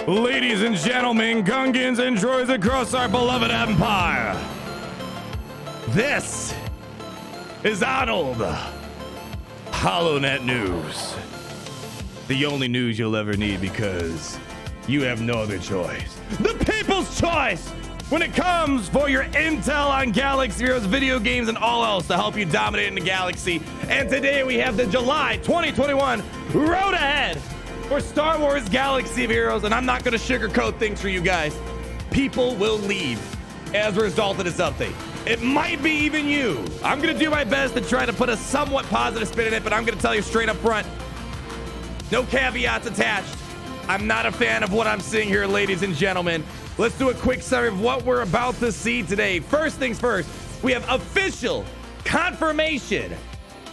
Ladies and gentlemen, Gungans and droids across our beloved empire, this is Arnold HoloNet News. The only news you'll ever need because you have no other choice. The people's choice when it comes for your intel on Galaxy Heroes, video games, and all else to help you dominate in the galaxy. And today we have the July 2021 road ahead for Star Wars Galaxy of Heroes, and I'm not going to sugarcoat things for you guys. People will leave as a result of this update. It might be even you. I'm going to do my best to try to put a somewhat positive spin in it, but I'm going to tell you straight up front, no caveats attached. I'm not a fan of what I'm seeing here, ladies and gentlemen. Let's do a quick summary of what we're about to see today. First things first, we have official confirmation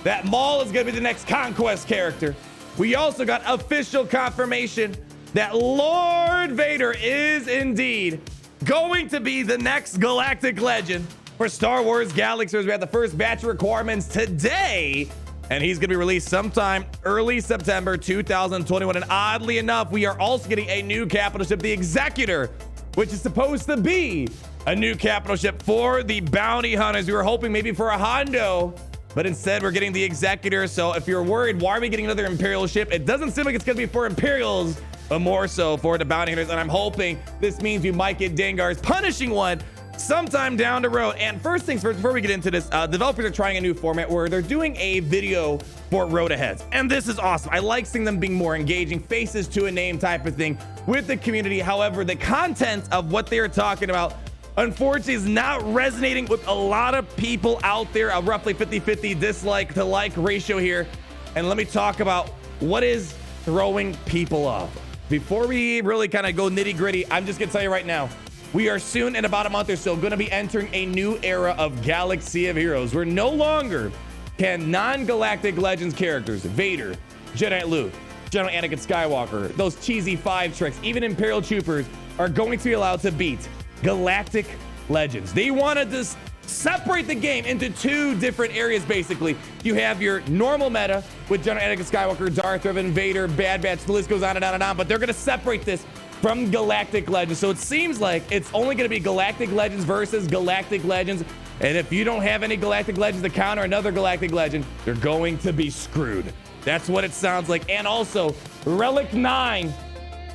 that Maul is going to be the next Conquest character. We also got official confirmation that Lord Vader is indeed going to be the next Galactic Legend for Star Wars Galaxy. We have the first batch of requirements today, and he's going to be released sometime early September 2021. And oddly enough, we are also getting a new capital ship, the Executor, which is supposed to be a new capital ship for the bounty hunters. We were hoping maybe for a Hondo, but instead we're getting the Executor. So if you're worried, why are we getting another Imperial ship? It doesn't seem like it's going to be for Imperials, but more so for the bounty hunters. And I'm hoping this means we might get Dengar's punishing one sometime down the road. And first things first, before we get into this, developers are trying a new format where they're doing a video for road aheads, and this is awesome. I like seeing them being more engaging, faces to a name type of thing with the community. However, the content of what they are talking about, unfortunately, is not resonating with a lot of people out there. A roughly 50-50 dislike to like ratio here. And let me talk about what is throwing people off. Before we really kind of go nitty gritty, I'm just gonna tell you right now, we are soon, in about a month or so, going to be entering a new era of Galaxy of Heroes, where no longer can non-Galactic Legends characters, Vader, Jedi Luke, General Anakin Skywalker, those cheesy 5 tricks, even Imperial Troopers, are going to be allowed to beat Galactic Legends. They wanted to separate the game into 2 different areas, basically. You have your normal meta with General Anakin Skywalker, Darth Revan, Vader, Bad Batch, the list goes on and on and on, but they're going to separate this from Galactic Legends. So it seems like it's only going to be Galactic Legends versus Galactic Legends. And if you don't have any Galactic Legends to counter another Galactic Legend, you're going to be screwed. That's what it sounds like. And also, Relic 9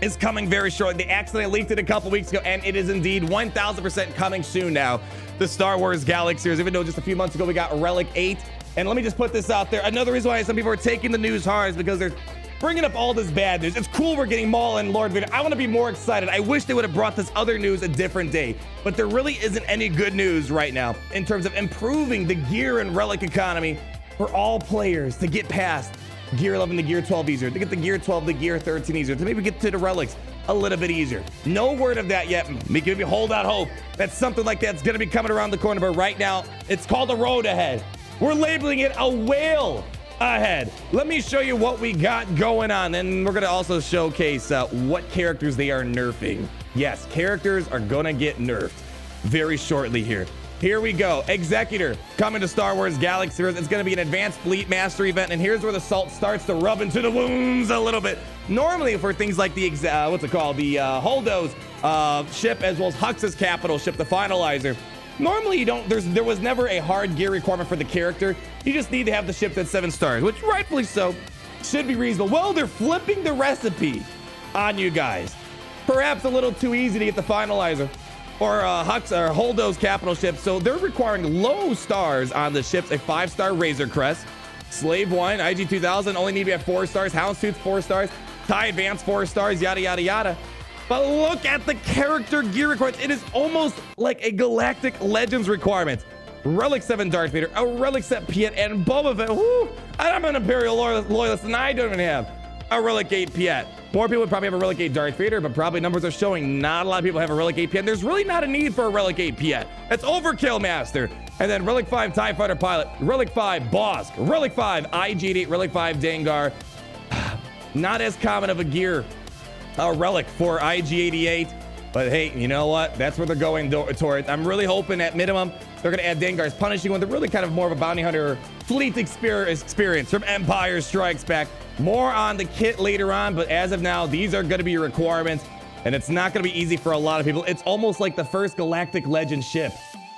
is coming very shortly. They accidentally leaked it a couple weeks ago, and it is indeed 1000% coming soon now. The Star Wars Galaxy Series, even though just a few months ago we got Relic 8. And let me just put this out there. Another reason why some people are taking the news hard is because they're bringing up all this bad news. It's cool we're getting Maul and Lord Vader. I want to be more excited. I wish they would have brought this other news a different day, but there really isn't any good news right now in terms of improving the gear and relic economy for all players to get past Gear 11 to Gear 12 easier, to get the Gear 12 to Gear 13 easier, to maybe get to the relics a little bit easier. No word of that yet. Maybe hold out hope that something like that's going to be coming around the corner, but right now it's called a road ahead. We're labeling it a whale ahead. Let me show you what we got going on, and we're going to also showcase what characters they are nerfing. Yes, characters are going to get nerfed very shortly here. Here we go. Executor coming to Star Wars Galaxy Heroes. It's going to be an advanced fleet master event, and here's where the salt starts to rub into the wounds a little bit. Normally for things like the Holdo's ship, as well as Hux's capital ship, the Finalizer, normally there was never a hard gear requirement for the character. You just need to have the ship that's 7 stars, which rightfully so should be reasonable. Well, they're flipping the recipe on you guys. Perhaps a little too easy to get the Finalizer or Hux or Holdo's capital ship. So they're requiring low stars on the ships, a 5-star Razor Crest, Slave 1, IG 2000 only need to be at 4 stars, Houndstooth 4 stars, TIE Advance 4 stars, yada yada yada. But look at the character gear requirements. It is almost like a Galactic Legends requirement. Relic 7 Darth Vader, a Relic set Piett, and Boba Fett. Woo! I'm an Imperial loyalist, and I don't even have a Relic 8 Piett. More people would probably have a Relic 8 Darth Vader, but probably numbers are showing not a lot of people have a Relic 8 Piett. There's really not a need for a Relic 8 Piett. That's overkill, Master. And then Relic 5 TIE Fighter Pilot, Relic 5 Bosk, Relic 5 IG-8, Relic 5 Dengar. Not as common of a gear relic for IG-88, but hey, you know what? That's where they're going towards. I'm really hoping at minimum they're going to add Dengar's punishing one. They're really kind of more of a bounty hunter fleet experience from Empire Strikes Back. More on the kit later on, but as of now, these are going to be your requirements. and it's not going to be easy for a lot of people. It's almost like the first Galactic Legends ship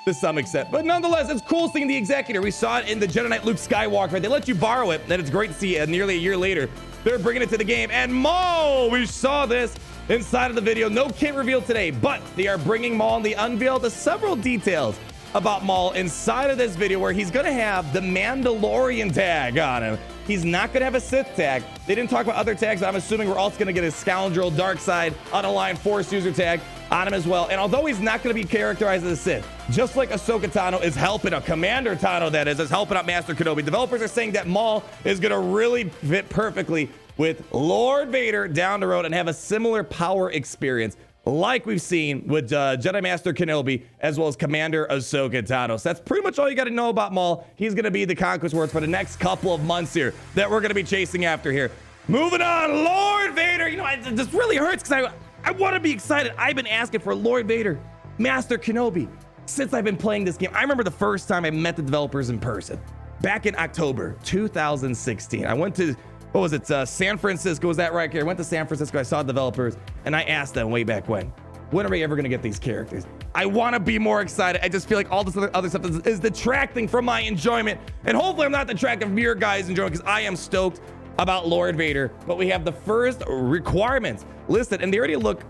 to some extent, but nonetheless, it's cool seeing the Executor. We saw it in the Jedi Knight Luke Skywalker. They let you borrow it, and it's great to see nearly a year later they're bringing it to the game. And Maul, we saw this inside of the video. No kit reveal today, but they are bringing Maul, and they unveiled several details about Maul inside of this video, where he's going to have the Mandalorian tag on him. He's not going to have a Sith tag. They didn't talk about other tags. I'm assuming we're also going to get a Scoundrel, Dark Side, Unaligned Force User tag on him as well. And although he's not going to be characterized as a Sith, just like Ahsoka Tano is helping out, Commander Tano that is helping out Master Kenobi, developers are saying that Maul is going to really fit perfectly with Lord Vader down the road and have a similar power experience like we've seen with Jedi Master Kenobi, as well as Commander Ahsoka Tano. So that's pretty much all you got to know about Maul. He's going to be the Conquest Wars for the next couple of months here that we're going to be chasing after here. Moving on, Lord Vader. You know, this really hurts because I want to be excited. I've been asking for Lord Vader, Master Kenobi, since I've been playing this game. I remember the first time I met the developers in person, back in October 2016. I went to, what was it, San Francisco, was that right here? I went to San Francisco, I saw developers, and I asked them way back when are we ever going to get these characters? I want to be more excited. I just feel like all this other stuff is detracting from my enjoyment, and hopefully I'm not detracting from your guys' enjoyment, because I am stoked about Lord Vader. But we have the first requirements listed, and they already look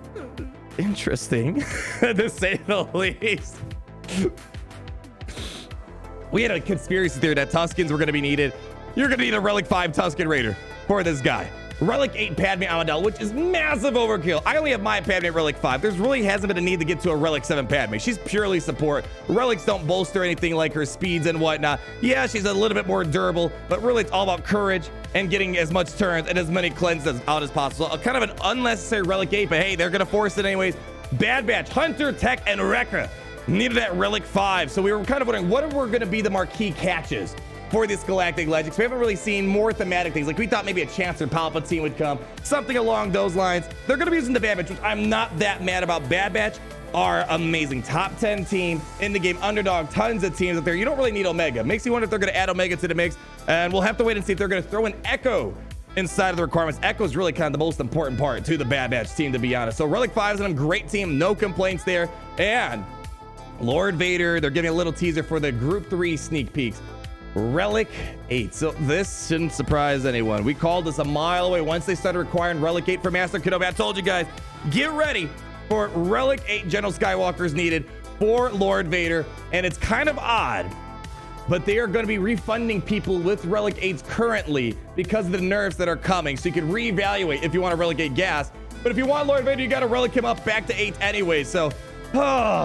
interesting, to say the least. We had a conspiracy theory that Tuskens were going to be needed. You're going to need a Relic 5 Tusken Raider for this guy. Relic 8 Padme Amidala, which is massive overkill. I only have my Padme Relic 5. There's really hasn't been a need to get to a Relic 7 Padme. She's purely support. Relics don't bolster anything like her speeds and whatnot. Yeah, she's a little bit more durable, but really it's all about courage and getting as much turns and as many cleanses out as possible. Kind of an unnecessary Relic 8, but hey, they're going to force it anyways. Bad Batch, Hunter, Tech, and Wrecker needed that Relic 5. So we were kind of wondering, what were going to be the marquee catches for this Galactic Legends? We haven't really seen more thematic things. Like, we thought maybe a Chancellor Palpatine would come, something along those lines. They're going to be using the Bad Batch, which I'm not that mad about. Bad Batch are amazing. Top 10 team in the game, underdog, tons of teams out there. You don't really need Omega. Makes you wonder if they're going to add Omega to the mix, and we'll have to wait and see if they're going to throw an Echo inside of the requirements. Echo is really kind of the most important part to the Bad Batch team, to be honest. So Relic 5 is a great team, no complaints there. And Lord Vader, they're giving a little teaser for the Group 3 sneak peeks. Relic 8. So this shouldn't surprise anyone. We called this a mile away once they started requiring Relic 8 for Master Kenobi. I told you guys, get ready for Relic 8 General Skywalkers needed for Lord Vader. And it's kind of odd, but they are going to be refunding people with Relic 8s currently because of the nerfs that are coming. So you can reevaluate if you want a Relic 8 gas. But if you want Lord Vader, you got to Relic him up back to 8 anyway. So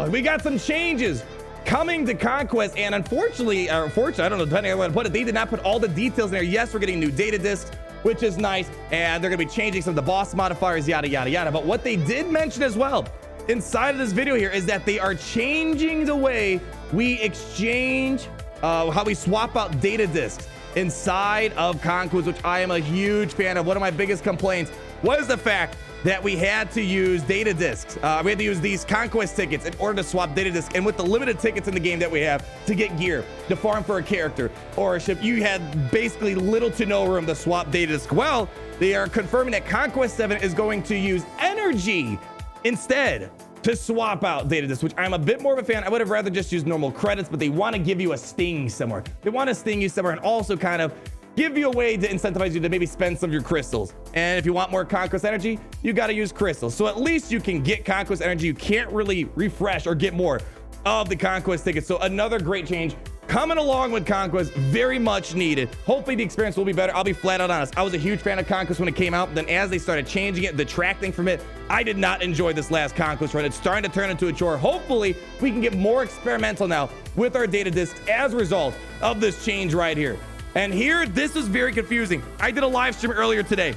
we got some changes coming to Conquest, and unfortunately, I don't know, depending on how to put it, they did not put all the details in there. Yes, we're getting new data discs, which is nice, and they're going to be changing some of the boss modifiers, yada, yada, yada. But what they did mention as well inside of this video here is that they are changing the way we exchange, how we swap out data discs inside of Conquest, which I am a huge fan of. One of my biggest complaints was the fact that we had to use data discs. We had to use these Conquest tickets in order to swap data discs. And with the limited tickets in the game that we have to get gear, to farm for a character or a ship, you had basically little to no room to swap data discs. Well, they are confirming that Conquest 7 is going to use energy instead to swap out data discs, which I'm a bit more of a fan. I would have rather just used normal credits, but they want to give you a sting somewhere. They want to sting you somewhere and also kind of give you a way to incentivize you to maybe spend some of your crystals. And if you want more Conquest energy, you got to use crystals. So at least you can get Conquest energy. You can't really refresh or get more of the Conquest tickets. So another great change coming along with Conquest, very much needed. Hopefully the experience will be better. I'll be flat out honest. I was a huge fan of Conquest when it came out. Then as they started changing it, detracting from it, I did not enjoy this last Conquest run. It's starting to turn into a chore. Hopefully we can get more experimental now with our data discs as a result of this change right here. And here, this is very confusing. I did a live stream earlier today,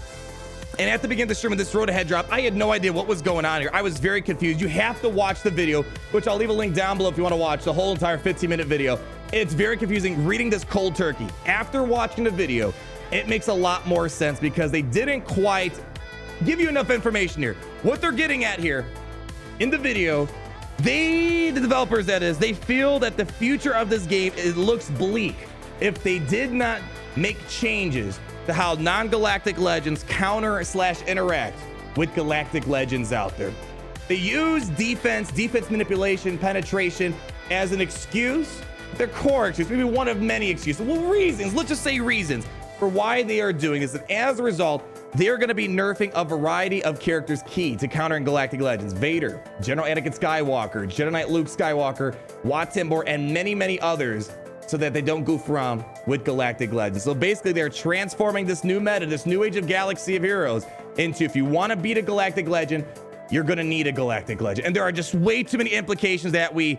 and at the beginning of the stream when this road ahead drop, I had no idea what was going on here. I was very confused. You have to watch the video, which I'll leave a link down below if you want to watch the whole entire 15-minute video. It's very confusing reading this cold turkey. After watching the video, it makes a lot more sense because they didn't quite give you enough information here. What they're getting at here in the video, the developers that is, they feel that the future of this game looks bleak if they did not make changes to how non-Galactic Legends counter/interact with Galactic Legends out there. They use defense manipulation, penetration as an excuse. Their core excuse, maybe one of many excuses. Well, reasons, let's just say reasons for why they are doing this. And as a result, they are going to be nerfing a variety of characters key to countering Galactic Legends. Vader, General Anakin Skywalker, Jedi Knight Luke Skywalker, Wat Tambor, and many, many others, so that they don't goof around with Galactic Legends. So basically, they're transforming this new meta, this new age of Galaxy of Heroes, into, if you want to beat a Galactic Legend, you're going to need a Galactic Legend. And there are just way too many implications that we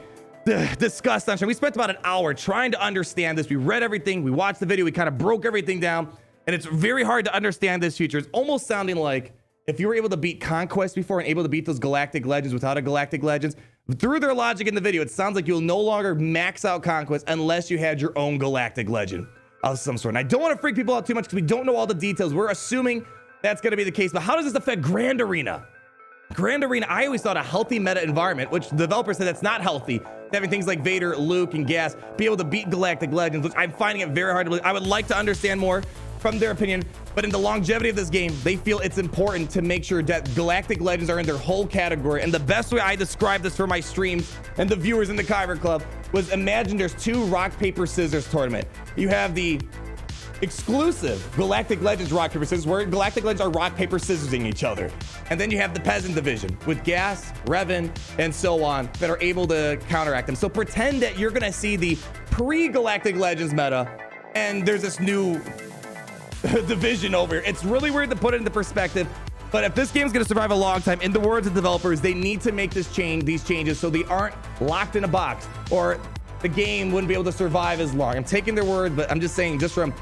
discussed on. We spent about an hour trying to understand this. We read everything. We watched the video. We kind of broke everything down. And it's very hard to understand this feature. It's almost sounding like if you were able to beat Conquest before and able to beat those Galactic Legends without a Galactic Legends, through their logic in the video, it sounds like you'll no longer max out Conquest unless you had your own Galactic Legend of some sort. And I don't want to freak people out too much because we don't know all the details. We're assuming that's going to be the case. But how does this affect Grand Arena? Grand Arena, I always thought a healthy meta environment, which developers said that's not healthy. Having things like Vader, Luke, and Gas be able to beat Galactic Legends, which I'm finding it very hard to believe. I would like to understand more from their opinion, but in the longevity of this game, they feel it's important to make sure that Galactic Legends are in their whole category. And the best way I described this for my streams and the viewers in the Kyber Club was, imagine there's two rock, paper, scissors tournament. You have the exclusive Galactic Legends rock, paper, scissors, where Galactic Legends are rock, paper, scissorsing each other. And then you have the peasant division with Gas, Revan, and so on that are able to counteract them. So pretend that you're gonna see the pre-Galactic Legends meta, and there's this new division over here. It's really weird to put it into perspective, but if this game's gonna survive a long time, in the words of developers, they need to make these changes so they aren't locked in a box, or the game wouldn't be able to survive as long. I'm taking their word, but I'm just saying, just from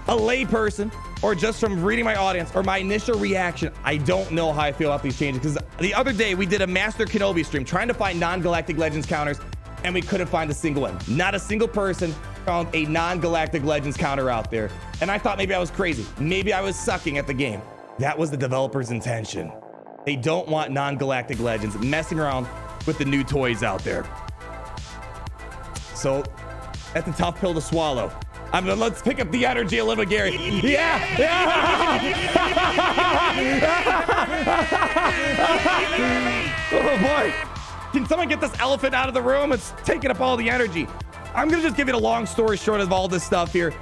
a lay person, or just from reading my audience or my initial reaction, I don't know how I feel about these changes. Because the other day we did a Master Kenobi stream trying to find non-Galactic Legends counters, and we couldn't find a single one. Not a single person found a non-Galactic Legends counter out there. And I thought maybe I was crazy. Maybe I was sucking at the game. That was the developer's intention. They don't want non-Galactic Legends messing around with the new toys out there. So that's a tough pill to swallow. Let's pick up the energy a little, Gary. Yeah! Oh boy. Can someone get this elephant out of the room? It's taking up all the energy. I'm gonna just give you a long story short of all this stuff here.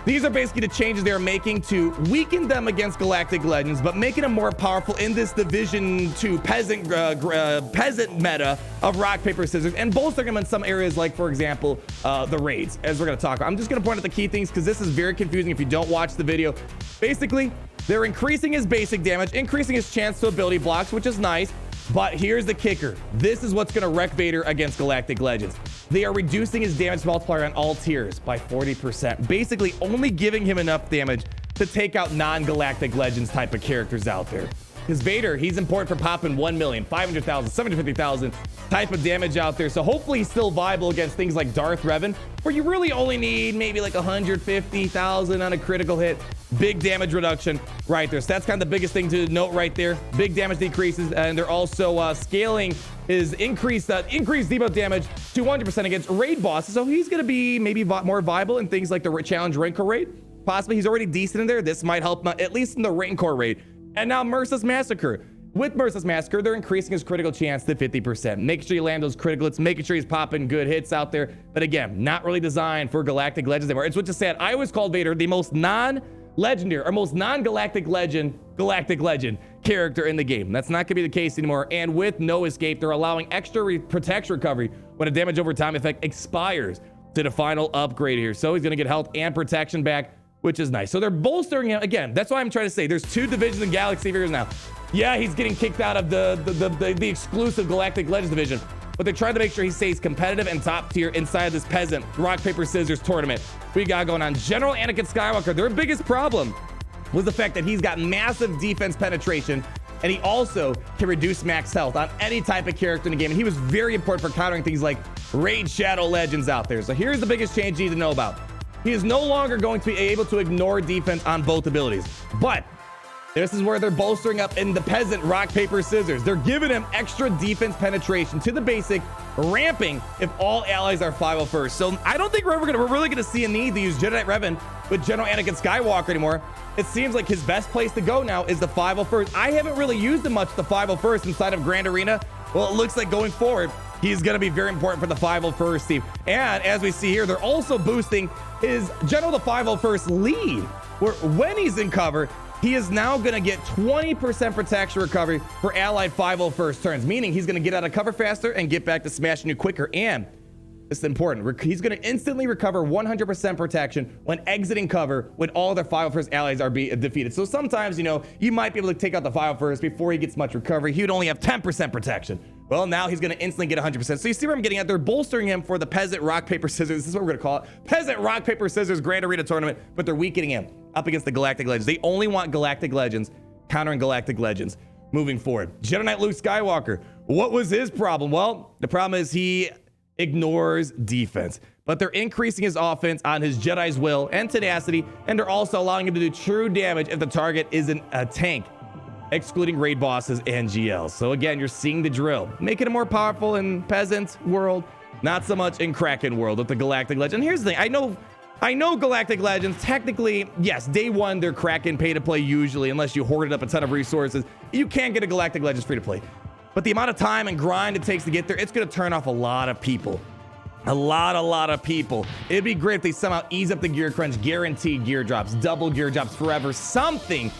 These are basically the changes they're making to weaken them against Galactic Legends, but making them more powerful in this Division 2 peasant meta of rock, paper, scissors, and bolstering them in some areas like, for example, the raids, as we're going to talk about. I'm just going to point out the key things because this is very confusing if you don't watch the video. Basically, they're increasing his basic damage, increasing his chance to ability blocks, which is nice. But here's the kicker. This is what's going to wreck Vader against Galactic Legends. They are reducing his damage multiplier on all tiers by 40%, basically only giving him enough damage to take out non-Galactic Legends type of characters out there. Because Vader, he's important for popping 1 million, 500,000, 750,000 type of damage out there. So hopefully he's still viable against things like Darth Revan, where you really only need maybe like 150,000 on a critical hit. Big damage reduction right there. So that's kind of the biggest thing to note right there. Big damage decreases, and they're also scaling his increased debuff damage to 100% against raid bosses. So he's going to be maybe more viable in things like the challenge Rancor raid. Possibly he's already decent in there. This might help at least in the Rancor raid. And now Merciless Massacre. With Merciless Massacre, they're increasing his critical chance to 50%. Making sure you land those critical hits, making sure he's popping good hits out there. But again, not really designed for Galactic Legends anymore. It's what you said. I always called Vader the most non-legendary or most non-Galactic Galactic Legend character in the game. That's not gonna be the case anymore. And with no escape, they're allowing extra protection recovery when a damage over time effect expires to the final upgrade here. So he's gonna get health and protection back, which is nice. So they're bolstering him. Again, that's why I'm trying to say there's two divisions in Galaxy Figures now. Yeah, he's getting kicked out of the exclusive Galactic Legends division, but they're trying to make sure he stays competitive and top tier inside of this peasant rock, paper, scissors tournament we got going on. General Anakin Skywalker, their biggest problem was the fact that he's got massive defense penetration, and he also can reduce max health on any type of character in the game. And he was very important for countering things like Raid Shadow Legends out there. So here's the biggest change you need to know about. He is no longer going to be able to ignore defense on both abilities. But this is where they're bolstering up in the peasant rock, paper, scissors. They're giving him extra defense penetration to the basic ramping if all allies are 501st. So I don't think we're really gonna see a need to use Jedi Knight Revan with General Anakin Skywalker anymore. It seems like his best place to go now is the 501st. I haven't really used him much the 501st inside of Grand Arena. Well, it looks like going forward, he's going to be very important for the 501st team. And as we see here, they're also boosting his General the 501st lead, where when he's in cover, he is now going to get 20% protection recovery for allied 501st turns, meaning he's going to get out of cover faster and get back to smashing you quicker. And it's important, he's going to instantly recover 100% protection when exiting cover when all their 501st allies are defeated. So sometimes, you know, you might be able to take out the 501st before he gets much recovery. He would only have 10% protection. Well, now he's going to instantly get 100%. So you see where I'm getting at? They're bolstering him for the Peasant Rock, Paper, Scissors. This is what we're going to call it. Peasant Rock, Paper, Scissors Grand Arena Tournament, but they're weakening him up against the Galactic Legends. They only want Galactic Legends, countering Galactic Legends moving forward. Jedi Knight Luke Skywalker. What was his problem? Well, the problem is he ignores defense, but they're increasing his offense on his Jedi's will and tenacity, and they're also allowing him to do true damage if the target isn't a tank, excluding raid bosses and GLs. So again, you're seeing the drill, making it more powerful in Peasant world, not so much in Kraken world with the Galactic Legend. Here's the thing, I know Galactic Legends, technically, yes, day one, they're Kraken pay to play usually, unless you hoarded up a ton of resources. You can get a Galactic Legends free to play. But the amount of time and grind it takes to get there, it's going to turn off a lot of people. A lot of people. It'd be great if they somehow ease up the gear crunch, guaranteed gear drops, double gear drops forever, something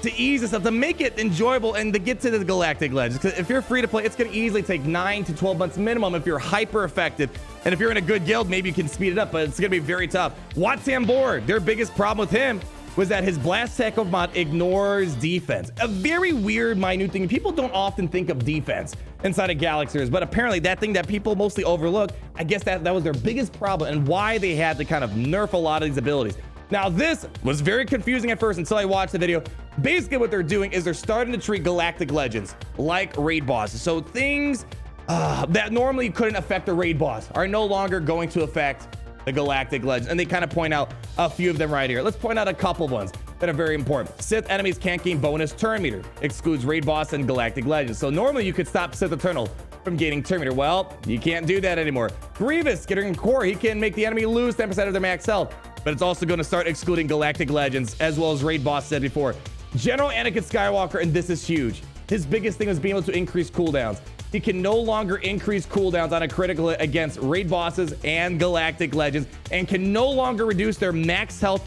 to ease this up, to make it enjoyable and to get to the Galactic Legends. Because if you're free to play, it's going to easily take 9 to 12 months minimum if you're hyper effective. And if you're in a good guild, maybe you can speed it up, but it's going to be very tough. Watambor, their biggest problem with him was that his blast tackle mod ignores defense. A very weird, minute thing. People don't often think of defense inside of Galaxiers, but apparently that thing that people mostly overlook, I guess that was their biggest problem and why they had to kind of nerf a lot of these abilities. Now, this was very confusing at first until I watched the video. Basically, what they're doing is they're starting to treat Galactic Legends like raid bosses. So things that normally couldn't affect the raid boss are no longer going to affect the Galactic Legends, and they kind of point out a few of them right here. Let's point out a couple ones that are very important. Sith enemies can't gain bonus turn meter, excludes raid boss and Galactic Legends. So normally you could stop Sith Eternal from gaining turn meter. Well, you can't do that anymore. Grievous getting core, he can make the enemy lose 10% of their max health, but it's also going to start excluding Galactic Legends as well as raid boss said before. General Anakin Skywalker, and this is huge, his biggest thing was being able to increase cooldowns. He can no longer increase cooldowns on a critical against raid bosses and Galactic Legends, and can no longer reduce their max health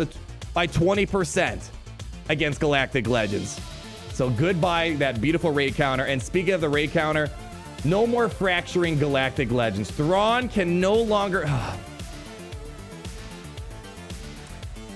by 20% against Galactic Legends. So goodbye that beautiful raid counter. And speaking of the raid counter, no more fracturing Galactic Legends. Thrawn can no longer...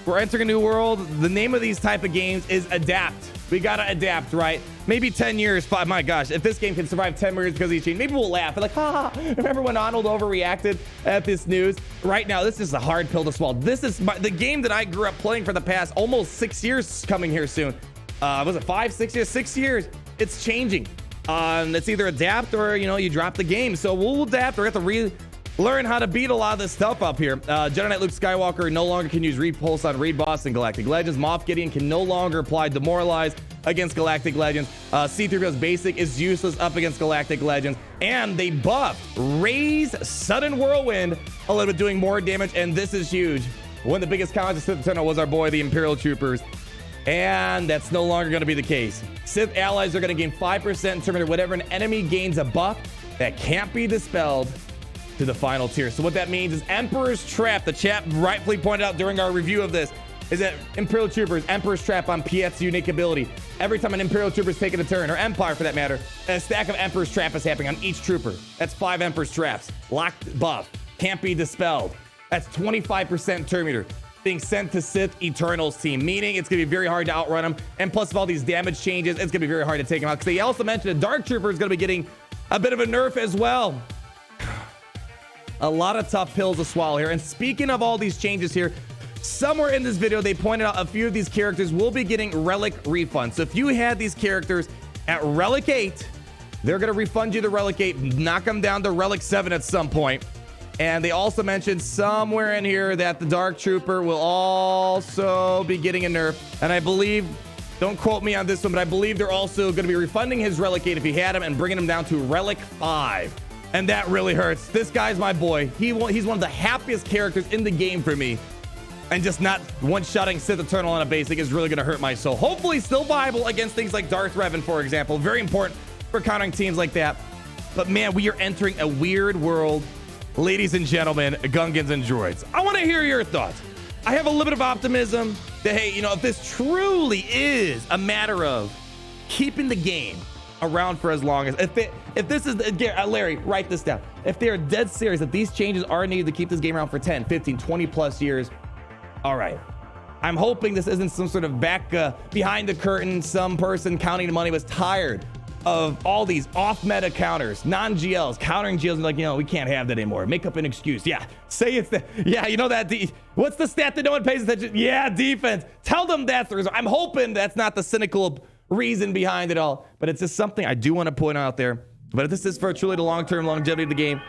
We're entering a new world. The name of these type of games is adapt. We gotta adapt, right? Maybe 10 years, my gosh, if this game can survive 10 years because of these changes, maybe we'll laugh. We're like, ha, remember when Arnold overreacted at this news? Right now, this is a hard pill to swallow. This is the game that I grew up playing for the past almost 6 years coming here soon. Was it 5, 6 years? 6 years. It's changing. It's either adapt or, you know, you drop the game. So we'll adapt or have to learn how to beat a lot of this stuff up here. Jedi Knight Luke Skywalker no longer can use Repulse on Raid Boss and Galactic Legends. Moff Gideon can no longer apply Demoralize against Galactic Legends. C-3PO's Basic is useless up against Galactic Legends. And they buffed Rey's Sudden Whirlwind a little bit, doing more damage. And this is huge. One of the biggest cons of Sith Eternal was our boy, the Imperial Troopers. And that's no longer going to be the case. Sith allies are going to gain 5% in terms of whatever an enemy gains a buff that can't be dispelled to the final tier. So what that means is Emperor's Trap, the chat rightfully pointed out during our review of this, is that Imperial Troopers, Emperor's Trap on Piett's unique ability. Every time an Imperial Trooper is taking a turn, or Empire for that matter, a stack of Emperor's Trap is happening on each trooper. That's 5 Emperor's Traps. Locked buff. Can't be dispelled. That's 25% turn meter being sent to Sith Eternal's team, meaning it's going to be very hard to outrun them. And plus of all these damage changes, it's going to be very hard to take them out. Because they also mentioned a Dark Trooper is going to be getting a bit of a nerf as well. A lot of tough pills to swallow here. And speaking of all these changes here, somewhere in this video, they pointed out a few of these characters will be getting Relic refunds. So if you had these characters at Relic 8, they're going to refund you the Relic 8, knock them down to Relic 7 at some point. And they also mentioned somewhere in here that the Dark Trooper will also be getting a nerf. And I believe, don't quote me on this one, but I believe they're also going to be refunding his Relic 8 if he had him and bringing him down to Relic 5. And that really hurts. This guy's my boy. He's one of the happiest characters in the game for me. And just not one-shotting Sith Eternal on a basic is really going to hurt my soul. Hopefully still viable against things like Darth Revan, for example. Very important for countering teams like that. But man, we are entering a weird world. Ladies and gentlemen, Gungans and droids. I want to hear your thoughts. I have a little bit of optimism that, hey, you know, if this truly is a matter of keeping the game around for as long as, if this is, Larry, write this down. If they're dead serious that these changes are needed to keep this game around for 10, 15, 20 plus years, all right. I'm hoping this isn't some sort of back behind the curtain, some person counting the money was tired of all these off-meta counters, non-GLs, countering GLs, and like, you know, we can't have that anymore. Make up an excuse. Yeah, say it's the, yeah, you know that, what's the stat that no one pays attention? Yeah, defense. Tell them that's the reason. I'm hoping that's not the cynical reason behind it all, but it's just something I do want to point out there. But if this is for truly the long-term longevity of the game,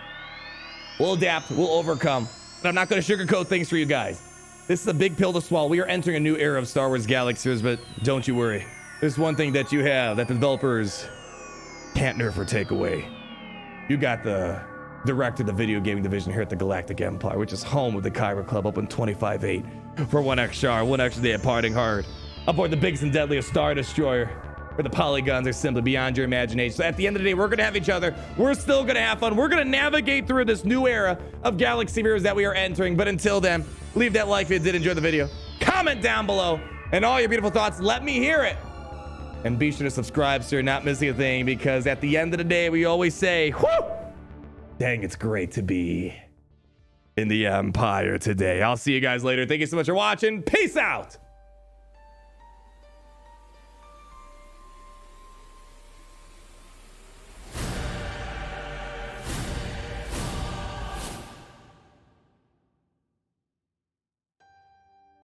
we'll adapt, we'll overcome. But I'm not going to sugarcoat things for you guys. This is a big pill to swallow. We are entering a new era of Star Wars Galaxies, but don't you worry. There's one thing that you have that the developers can't nerf or take away. You got the director of the video gaming division here at the Galactic Empire, which is home of the Kyber Club, open 25/8 for one extra day at partying hard aboard the biggest and deadliest Star Destroyer, where the polygons are simply beyond your imagination. So at the end of the day, we're gonna have each other. We're still gonna have fun. We're gonna navigate through this new era of Galaxy Heroes that we are entering. But until then, leave that like if you did enjoy the video. Comment down below and all your beautiful thoughts. Let me hear it. And be sure to subscribe so you're not missing a thing, because at the end of the day, we always say, whoo, dang, it's great to be in the Empire today. I'll see you guys later. Thank you so much for watching. Peace out.